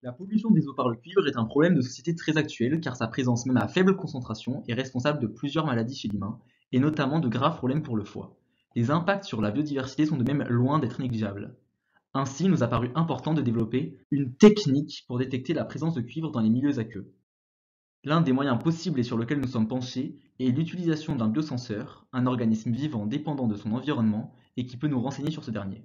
La pollution des eaux par le cuivre est un problème de société très actuel car sa présence même à faible concentration est responsable de plusieurs maladies chez l'humain et notamment de graves problèmes pour le foie. Les impacts sur la biodiversité sont de même loin d'être négligeables. Ainsi, il nous a paru important de développer une technique pour détecter la présence de cuivre dans les milieux aqueux. L'un des moyens possibles et sur lequel nous sommes penchés est l'utilisation d'un biosenseur, un organisme vivant dépendant de son environnement et qui peut nous renseigner sur ce dernier.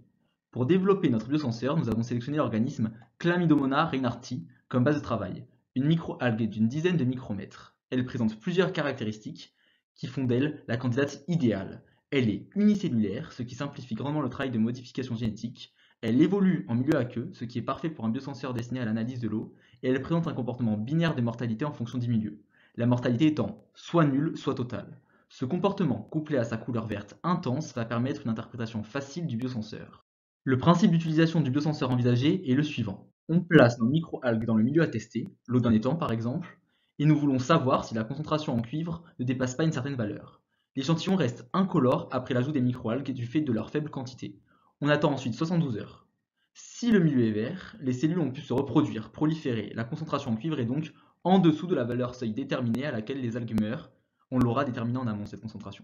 Pour développer notre biosenseur, nous avons sélectionné l'organisme Chlamydomonas reinharti comme base de travail, une microalgue d'une dizaine de micromètres. Elle présente plusieurs caractéristiques qui font d'elle la candidate idéale. Elle est unicellulaire, ce qui simplifie grandement le travail de modification génétique. Elle évolue en milieu aqueux, ce qui est parfait pour un biosenseur destiné à l'analyse de l'eau, et elle présente un comportement binaire de mortalité en fonction du milieu, la mortalité étant soit nulle, soit totale. Ce comportement, couplé à sa couleur verte intense, va permettre une interprétation facile du biosenseur. Le principe d'utilisation du biosenseur envisagé est le suivant. On place nos microalgues dans le milieu à tester, l'eau d'un étang par exemple, et nous voulons savoir si la concentration en cuivre ne dépasse pas une certaine valeur. L'échantillon reste incolore après l'ajout des microalgues du fait de leur faible quantité. On attend ensuite 72 heures. Si le milieu est vert, les cellules ont pu se reproduire, proliférer. La concentration en cuivre est donc en dessous de la valeur seuil déterminée à laquelle les algues meurent. On l'aura déterminée en amont, cette concentration.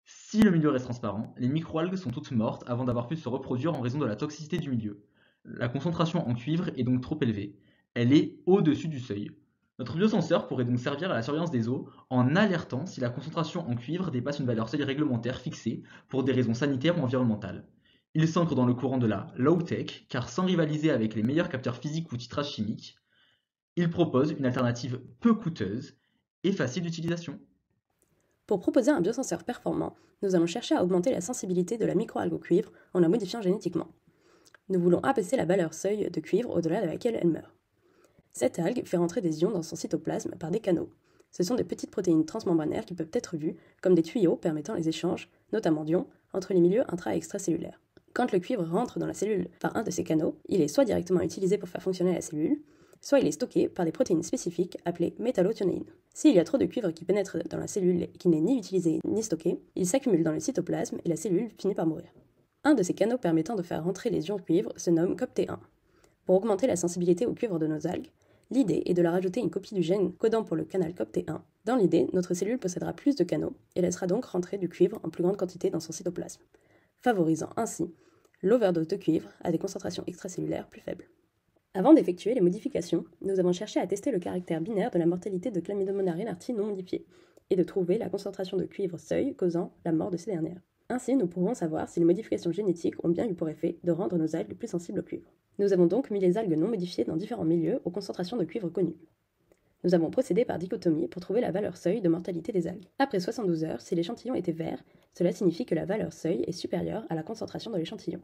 Si le milieu reste transparent, les microalgues sont toutes mortes avant d'avoir pu se reproduire en raison de la toxicité du milieu. La concentration en cuivre est donc trop élevée. Elle est au-dessus du seuil. Notre biosenseur pourrait donc servir à la surveillance des eaux en alertant si la concentration en cuivre dépasse une valeur seuil réglementaire fixée pour des raisons sanitaires ou environnementales. Il s'ancre dans le courant de la low-tech car sans rivaliser avec les meilleurs capteurs physiques ou titrage chimique, il propose une alternative peu coûteuse et facile d'utilisation. Pour proposer un biosenseur performant, nous allons chercher à augmenter la sensibilité de la microalgue au cuivre en la modifiant génétiquement. Nous voulons abaisser la valeur seuil de cuivre au-delà de laquelle elle meurt. Cette algue fait rentrer des ions dans son cytoplasme par des canaux. Ce sont des petites protéines transmembranaires qui peuvent être vues comme des tuyaux permettant les échanges, notamment d'ions, entre les milieux intra- et extracellulaires. Quand le cuivre rentre dans la cellule par un de ces canaux, il est soit directement utilisé pour faire fonctionner la cellule, soit il est stocké par des protéines spécifiques appelées métallothionéines. S'il y a trop de cuivre qui pénètre dans la cellule et qui n'est ni utilisé ni stocké, il s'accumule dans le cytoplasme et la cellule finit par mourir. Un de ces canaux permettant de faire rentrer les ions de cuivre se nomme COPT1. Pour augmenter la sensibilité au cuivre de nos algues, l'idée est de leur ajouter une copie du gène codant pour le canal COPT1. Dans l'idée, notre cellule possédera plus de canaux et laissera donc rentrer du cuivre en plus grande quantité dans son cytoplasme, favorisant ainsi l'overdose de cuivre à des concentrations extracellulaires plus faibles. Avant d'effectuer les modifications, nous avons cherché à tester le caractère binaire de la mortalité de Chlamydomonas reinharti non modifiée et de trouver la concentration de cuivre seuil causant la mort de ces dernières. Ainsi, nous pourrons savoir si les modifications génétiques ont bien eu pour effet de rendre nos algues plus sensibles au cuivre. Nous avons donc mis les algues non modifiées dans différents milieux aux concentrations de cuivre connues. Nous avons procédé par dichotomie pour trouver la valeur seuil de mortalité des algues. Après 72 heures, si l'échantillon était vert, cela signifie que la valeur seuil est supérieure à la concentration de l'échantillon.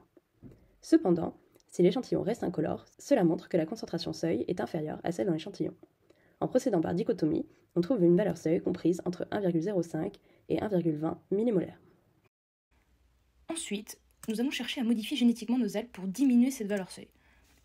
Cependant, si l'échantillon reste incolore, cela montre que la concentration seuil est inférieure à celle dans l'échantillon. En procédant par dichotomie, on trouve une valeur seuil comprise entre 1,05 et 1,20 millimolaire. Ensuite, nous avons cherché à modifier génétiquement nos algues pour diminuer cette valeur seuil.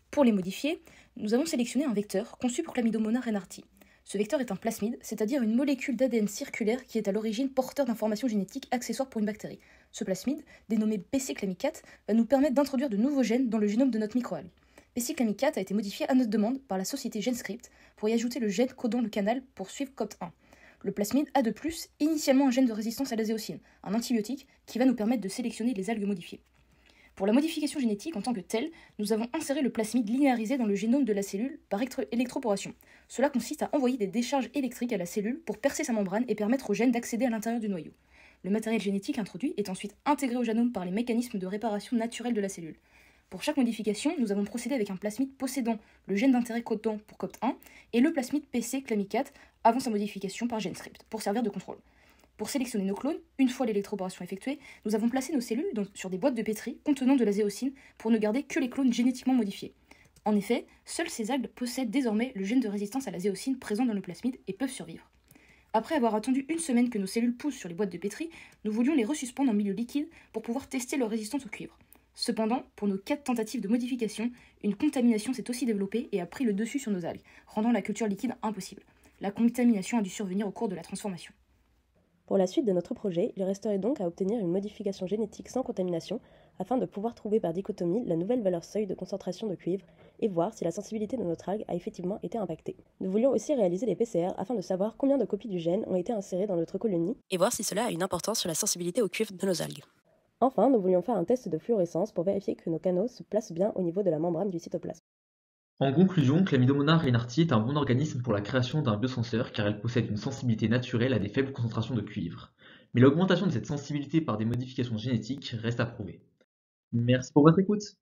Pour les modifier, nous avons sélectionné un vecteur conçu pour Chlamydomonas reinharti. Ce vecteur est un plasmide, c'est-à-dire une molécule d'ADN circulaire qui est à l'origine porteur d'informations génétiques accessoires pour une bactérie. Ce plasmide, dénommé BC-Chlamycat, va nous permettre d'introduire de nouveaux gènes dans le génome de notre microalgue. BC-Chlamycat a été modifié à notre demande par la société GenScript pour y ajouter le gène codant le canal pour suivre COPT1. Le plasmide a de plus initialement un gène de résistance à l'azéocine, un antibiotique qui va nous permettre de sélectionner les algues modifiées. Pour la modification génétique en tant que telle, nous avons inséré le plasmide linéarisé dans le génome de la cellule par électroporation. Cela consiste à envoyer des décharges électriques à la cellule pour percer sa membrane et permettre au gène d'accéder à l'intérieur du noyau. Le matériel génétique introduit est ensuite intégré au génome par les mécanismes de réparation naturelle de la cellule. Pour chaque modification, nous avons procédé avec un plasmide possédant le gène d'intérêt codant pour COPT1 et le plasmide PC-Chlamycat avant sa modification par GenScript pour servir de contrôle. Pour sélectionner nos clones, une fois l'électroporation effectuée, nous avons placé nos cellules sur des boîtes de pétri contenant de l'azéocine pour ne garder que les clones génétiquement modifiés. En effet, seules ces algues possèdent désormais le gène de résistance à l'azéocine présent dans le plasmide et peuvent survivre. Après avoir attendu une semaine que nos cellules poussent sur les boîtes de pétri, nous voulions les resuspendre en milieu liquide pour pouvoir tester leur résistance au cuivre. Cependant, pour nos 4 tentatives de modification, une contamination s'est aussi développée et a pris le dessus sur nos algues, rendant la culture liquide impossible. La contamination a dû survenir au cours de la transformation. Pour la suite de notre projet, il resterait donc à obtenir une modification génétique sans contamination afin de pouvoir trouver par dichotomie la nouvelle valeur seuil de concentration de cuivre et voir si la sensibilité de notre algue a effectivement été impactée. Nous voulions aussi réaliser des PCR afin de savoir combien de copies du gène ont été insérées dans notre colonie et voir si cela a une importance sur la sensibilité au cuivre de nos algues. Enfin, nous voulions faire un test de fluorescence pour vérifier que nos canaux se placent bien au niveau de la membrane du cytoplasme. En conclusion, Chlamydomonas reinharti est un bon organisme pour la création d'un biosenseur car elle possède une sensibilité naturelle à des faibles concentrations de cuivre. Mais l'augmentation de cette sensibilité par des modifications génétiques reste à prouver. Merci pour votre écoute.